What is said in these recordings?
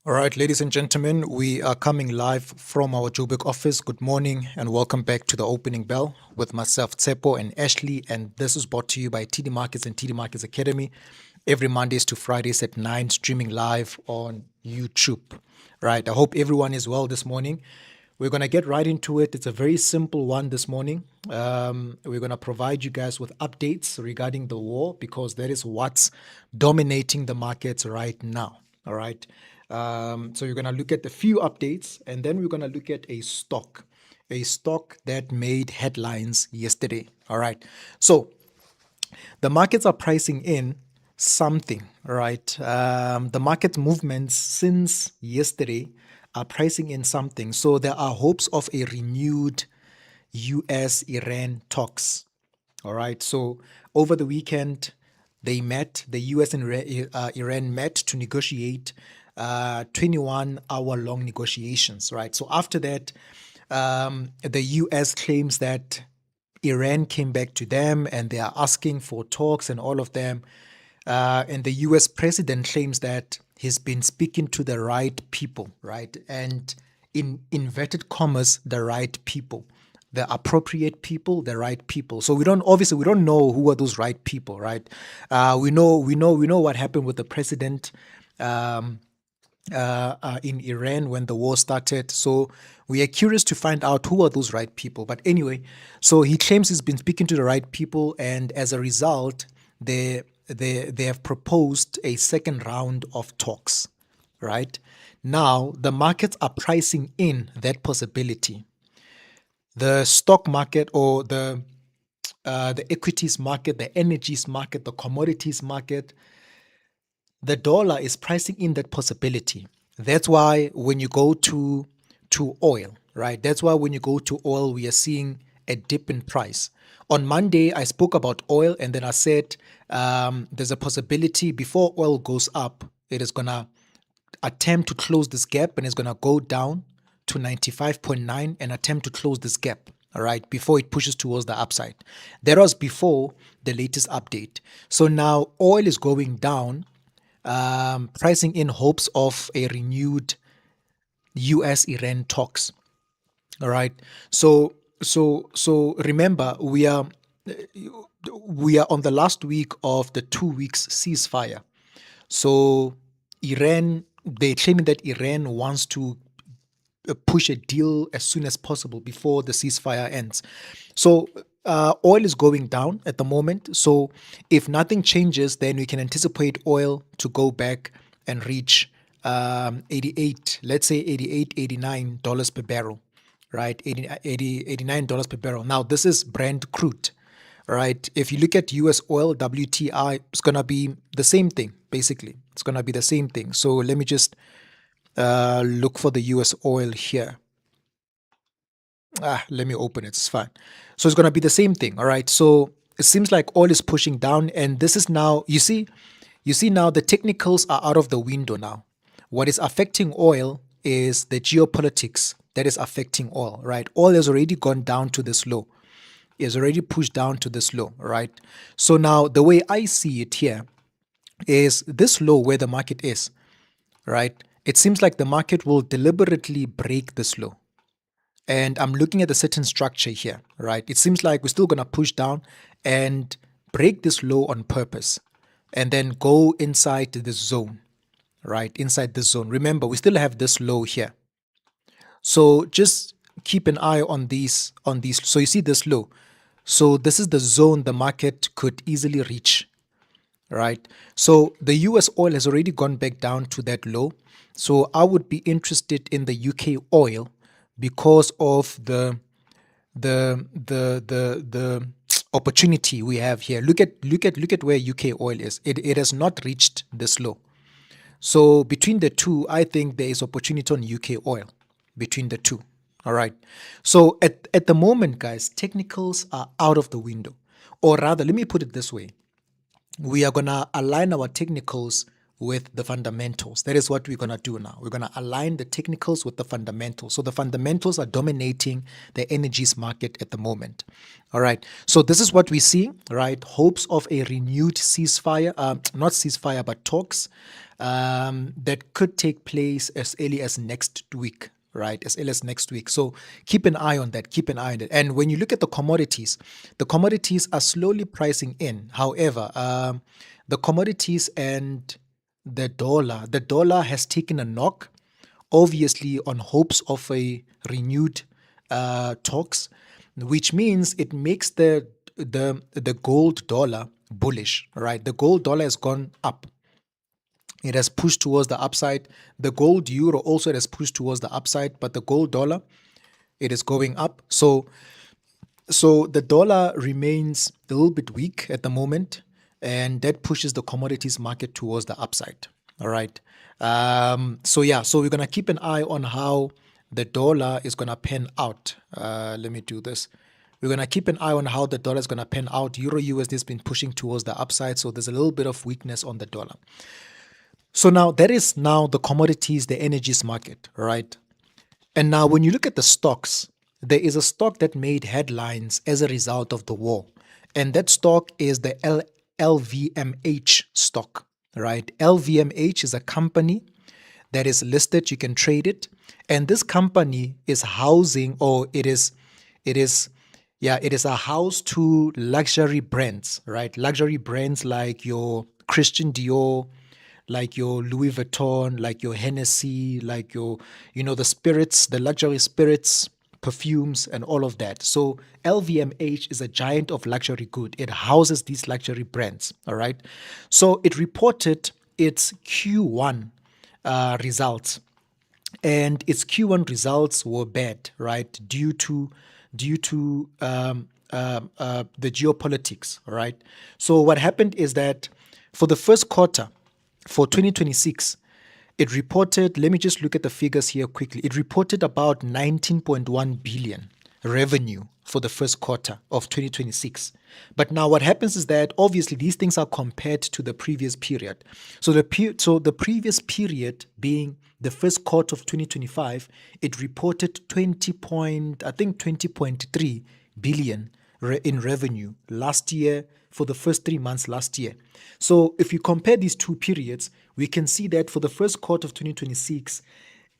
All right, ladies and gentlemen, we are coming live from our Joburg office. Good morning and welcome back to the opening bell with myself, Tshepo and Ashley. And this is brought to you by TD Markets and TD Markets Academy every Mondays to Fridays at 9, streaming live on YouTube. Right, I hope everyone is well this morning. We're going to get right into it. It's a very simple one this morning. We're going to provide you guys with updates regarding the war because that is what's dominating the markets right now. All right. So you're going to look at a few updates and then we're going to look at a stock that made headlines yesterday. All right. So the markets are pricing in something, right? The market movements since yesterday are pricing in something. So there are hopes of a renewed US Iran talks. All right. So over the weekend, they met, the US and Iran met to negotiate 21-hour long negotiations, right? So after that, the US claims that Iran came back to them and they are asking for talks and all of them. And the US president claims that he's been speaking to the right people, right? And in inverted commas, the right people, the appropriate people, the right people. So we don't know who are those right people, right? We know what happened with the president in Iran when the war started. So we are curious to find out who are those right people. But anyway, so he claims he's been speaking to the right people, and as a result, they have proposed a second round of talks. Right now, the markets are pricing in that possibility. The stock market or the equities market, the energies market, the commodities market, the dollar is pricing in that possibility. That's why when you go to oil, right? That's why when you go to oil, we are seeing a dip in price. On Monday, I spoke about oil, and then I said there's a possibility before oil goes up, it is gonna attempt to close this gap, and it's gonna go down to 95.9 and attempt to close this gap. All right, before it pushes towards the upside. That was before the latest update. So now oil is going down, pricing in hopes of a renewed US-Iran talks. All right. So remember, we are on the last week of the 2 weeks ceasefire. So Iran, they're claiming that Iran wants to push a deal as soon as possible before the ceasefire ends. So oil is going down at the moment. So if nothing changes, then we can anticipate oil to go back and reach 88, let's say 88, $89 per barrel, right? 89 dollars per barrel. Now, this is Brent crude, right? If you look at US oil, WTI, it's going to be the same thing, basically. It's going to be the same thing. So let me just look for the US oil here. Let me open it. It's fine. So it's going to be the same thing. All right. So it seems like oil is pushing down. And this is now, you see now the technicals are out of the window now. What is affecting oil is the geopolitics that is affecting oil, right? Oil has already gone down to this low. It has already pushed down to this low, right? So now the way I see it here is this low where the market is, right? It seems like the market will deliberately break this low. And I'm looking at a certain structure here, right? It seems like we're still going to push down and break this low on purpose and then go inside this zone, right? Inside this zone. Remember, we still have this low here. So just keep an eye on these. So you see this low. So this is the zone the market could easily reach, right? So the US oil has already gone back down to that low. So I would be interested in the UK oil because of the opportunity we have here. Look at where UK oil is. It has not reached this low. So between the two, I think there is opportunity on UK oil between the two. All right. So at the moment, guys, technicals are out of the window. Or rather, let me put it this way. We are going to align our technicals with the fundamentals. That is what we're going to do now. We're going to align the technicals with the fundamentals. So the fundamentals are dominating the energies market at the moment. All right. So this is what we see, right? Hopes of a renewed ceasefire, not ceasefire, but talks. that could take place as early as next week, right? As early as next week. So keep an eye on that. Keep an eye on it. And when you look at the commodities are slowly pricing in. However, the commodities and the dollar has taken a knock, obviously on hopes of a renewed talks, which means it makes the gold dollar bullish, right? The gold dollar has gone up. It has pushed towards the upside. The gold euro also has pushed towards the upside, but the gold dollar, it is going up. So the dollar remains a little bit weak at the moment, and that pushes the commodities market towards the upside. All right. So yeah, so we're gonna keep an eye on how the dollar is gonna pan out. Let me do this. We're gonna keep an eye on how the dollar is gonna pan out. Euro USD has been pushing towards the upside, so there's a little bit of weakness on the dollar. So now that is now the commodities, the energies market, right? And now, when you look at the stocks, there is a stock that made headlines as a result of the war. And that stock is the LVMH stock, right? LVMH is a company that is listed, you can trade it. And this company is housing, or it is a house to luxury brands, right? Luxury brands like your Christian Dior, like your Louis Vuitton, like your Hennessy, like your, the spirits, the luxury spirits, perfumes, and all of that. So LVMH is a giant of luxury good. It houses these luxury brands, all right? So it reported its Q1 results, and its Q1 results were bad, right? Due to the geopolitics, all right? So what happened is that for the first quarter, for 2026, it reported, let me just look at the figures here quickly. It reported about 19.1 billion revenue for the first quarter of 2026. But now what happens is that obviously these things are compared to the previous period. So the previous period being the first quarter of 2025, it reported 20.3 billion in revenue last year, for the first 3 months last year. So if you compare these two periods, we can see that for the first quarter of 2026,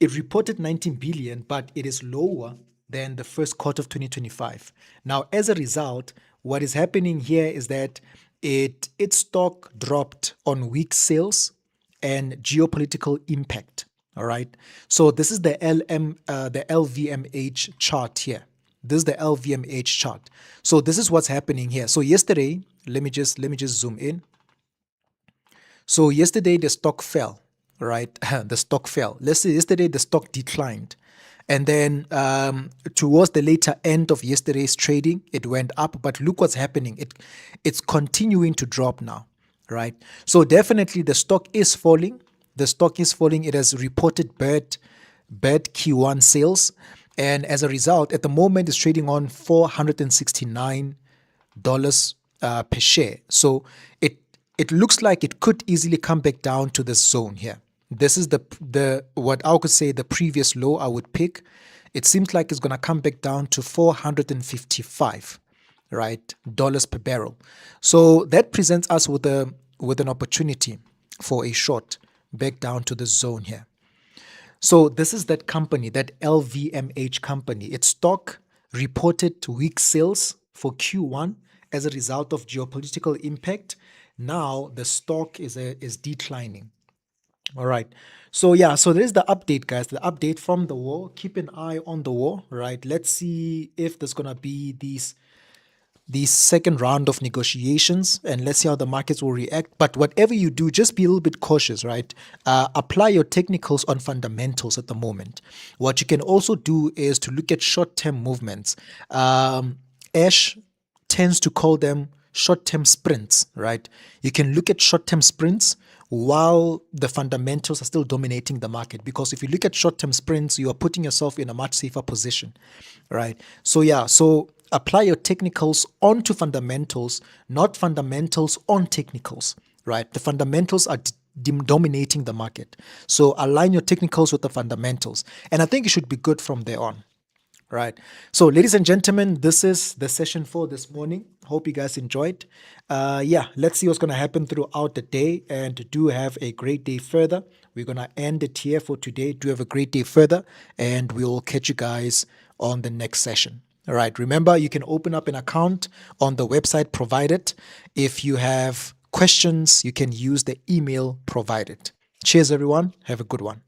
it reported 19 billion, but it is lower than the first quarter of 2025. Now, as a result, what is happening here is that its stock dropped on weak sales and geopolitical impact. All right. So this is the LVMH chart here. This is the LVMH chart. So this is what's happening here. So yesterday, let me just zoom in. So yesterday the stock fell, right? The stock fell. Let's say yesterday the stock declined. And then towards the later end of yesterday's trading, it went up. But look what's happening. It's continuing to drop now, right? So definitely the stock is falling. The stock is falling. It has reported bad Q1 sales. And as a result, at the moment, it's trading on $469 per share. So it looks like it could easily come back down to this zone here. This is the what I could say the previous low I would pick. It seems like it's going to come back down to 455, right, dollars per barrel. So that presents us with an opportunity for a short back down to this zone here. So this is that company, that LVMH company. Its stock reported weak sales for Q1 as a result of geopolitical impact. Now the stock is declining. All right. So yeah, so there's the update, guys. The update from the war. Keep an eye on the war, right? Let's see if there's gonna be these second round of negotiations, and let's see how the markets will react. But whatever you do, just be a little bit cautious, right? Apply your technicals on fundamentals at the moment. What you can also do is to look at short-term movements. Ash tends to call them short-term sprints, right? You can look at short-term sprints while the fundamentals are still dominating the market, because if you look at short-term sprints, you are putting yourself in a much safer position, right? So yeah, so apply your technicals onto fundamentals, not fundamentals on technicals, right? The fundamentals are dominating the market. So align your technicals with the fundamentals. And I think it should be good from there on. Right. So, ladies and gentlemen, this is the session for this morning. Hope you guys enjoyed. Yeah, let's see what's going to happen throughout the day, and do have a great day further. We're going to end it here for today. Do have a great day further, and we'll catch you guys on the next session. All right. Remember, you can open up an account on the website provided. If you have questions, you can use the email provided. Cheers, everyone. Have a good one.